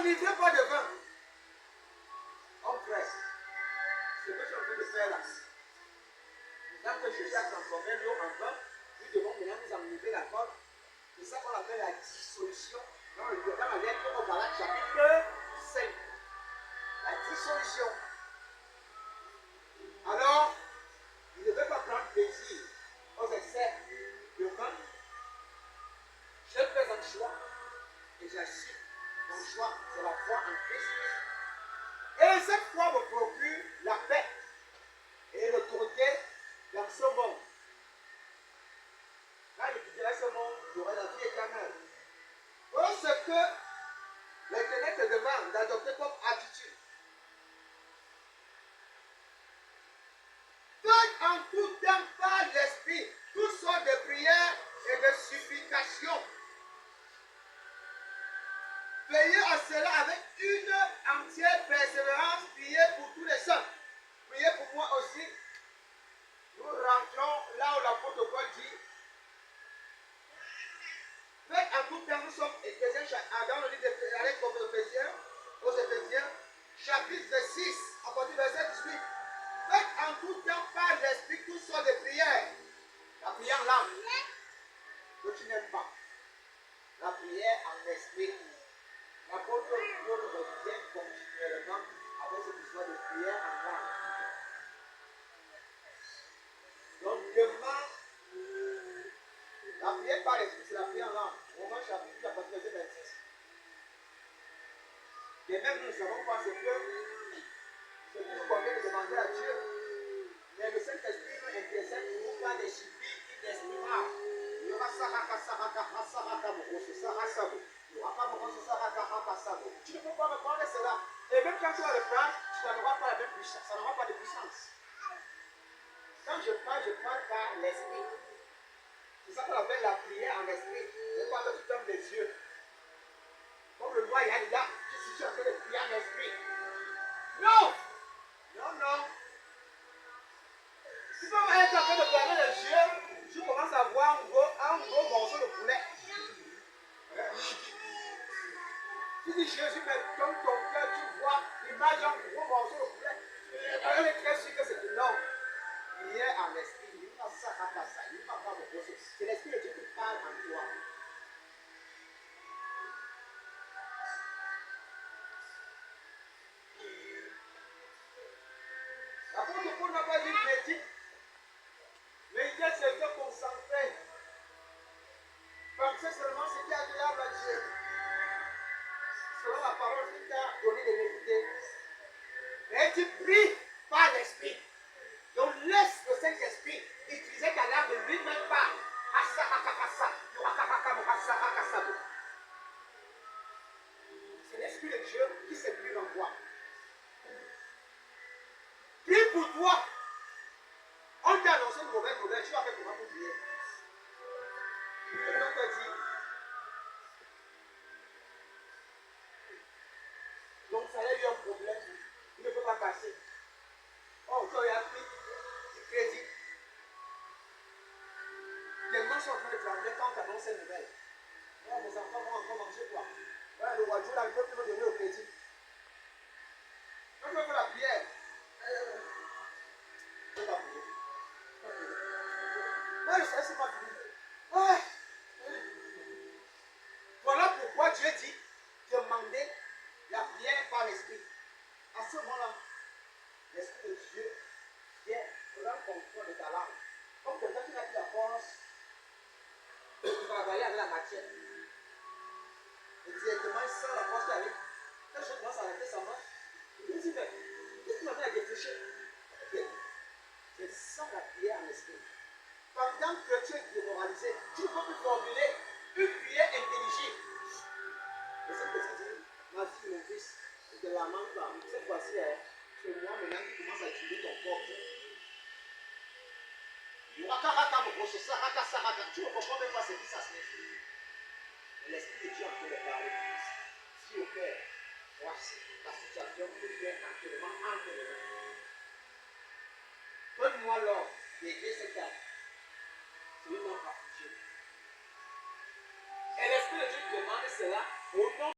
t'enivrez pas de vin. Homme frère, ce que tu es en train de faire là, quand que Jésus a transformé l'eau en vin, nous devons maintenant nous enivrer l'alcool. C'est ça qu'on appelle la dissolution dans la lettre au Galates chapitre 5. La dissolution. Alors, il ne veut pas prendre plaisir aux excès de vin. Je fais un choix et j'assume. Mon choix, c'est la foi en Christ. Et cette foi me procure la paix et l'autorité dans ce monde. Quand je quitterai ce monde, j'aurai la vie éternelle. Voilà ce que l'Éternel te demande d'adopter comme attitude. Faites en tout temps par l'Esprit toutes sortes de prières et de supplications. Veillez à cela avec une entière persévérance. Priez pour tous les saints. Priez pour moi aussi. Nous rentrons là où l'apôtre Paul dit. Faites en tout temps, nous sommes Éphésiens, dans le livre d'Éphésiens, aux Éphésiens, chapitre 6, à partir du verset 18. Faites en tout temps par l'Esprit toutes sortes de prières. La prière en langue, que tu n'aimes pas. La prière en esprit. L'apôtre Paul revient continuellement avec cette histoire de prière en langue. Donc, demain, la prière par l'esprit, c'est la prière en langue. Romains chapitre 8, à partir du verset 26. Et même nous ne savons pas ce que nous convient de demander à Dieu. Mais le Saint-Esprit nous intercède pour nous par des suppliques inestimables. Il y aura Saraka, Saraka, Saraka, Mokose, Sarasabo. Il n'y aura pas Mokose, Saraka, Sarasabo. Tu ne peux pas me parler cela. Et même quand tu vas le prendre, tu n'auras pas la même puissance. Ça n'aura pas de puissance. Quand je parle par l'esprit. C'est ça qu'on appelle la prière en esprit. C'est pas que tu fermes les yeux. Comme le roi Yalida, si tu es en train de prier en esprit. Non! Non, non. Si tu vas être en train de fermer les yeux, tu commences à voir un gros morceau de poulet. Tu dis Jésus, mais comme ton cœur, tu vois l'image d'un gros morceau de poulet. Elle est très sûre que c'est du non. Prière en esprit. C'est l'esprit de Dieu qui parle en toi. L'apôtre Paul n'a pas dit médite, mais il dit c'est se concentrer. Pensez seulement ce qui est agréable à Dieu. Selon la parole qu'il t'a donné de méditer. Mais tu pries par l'esprit. Donc laisse le Saint-Esprit utiliser ta langue de lui-même pas. C'est l'Esprit de Dieu qui s'exprime en toi. Prie pour toi. On t'a annoncé une mauvaise nouvelle, tu vas faire comment pour prier. Et donc on dit, donc ça a eu un problème, il ne peut pas passer. Oh, quand il a pris du crédit, les gens sont en train de trembler quand on t'annonce une nouvelle. Oh, mes enfants vont encore manger quoi? Voilà, le roi Dieu là, il peut plus me donner au crédit. Quand tu veux faire la prière, je ne vais pas prier. Non, je sais, c'est pas fini. Ouais. Voilà pourquoi Dieu dit demandez la prière par l'esprit. À ce moment-là, l'esprit de Dieu vient prendre contrôle de ta langue. Comme quelqu'un qui n'a plus la force de travailler avec la matière. Et directement, il sent la force qui arrive. Quand je commence à arrêter sa main, il dit mais qu'est-ce qui m'a mis à réfléchir? Je sens la prière en esprit. Pendant que tu es démoralisé, tu ne peux plus formuler une prière intelligible. Et c'est ce que dit, ma fille, mon fils, de la main là, cette fois-ci, c'est moi maintenant qui commence à utiliser ton corps. Tu ne comprends même pas ce qui ça signifie. L'esprit de Dieu en train de parler. Si au cœur, voici la situation que tu es actuellement entre les mains. Donne-moi l'ordre d'aider cet homme. C'est une offre affligée. Et l'Esprit de Dieu demande cela au nom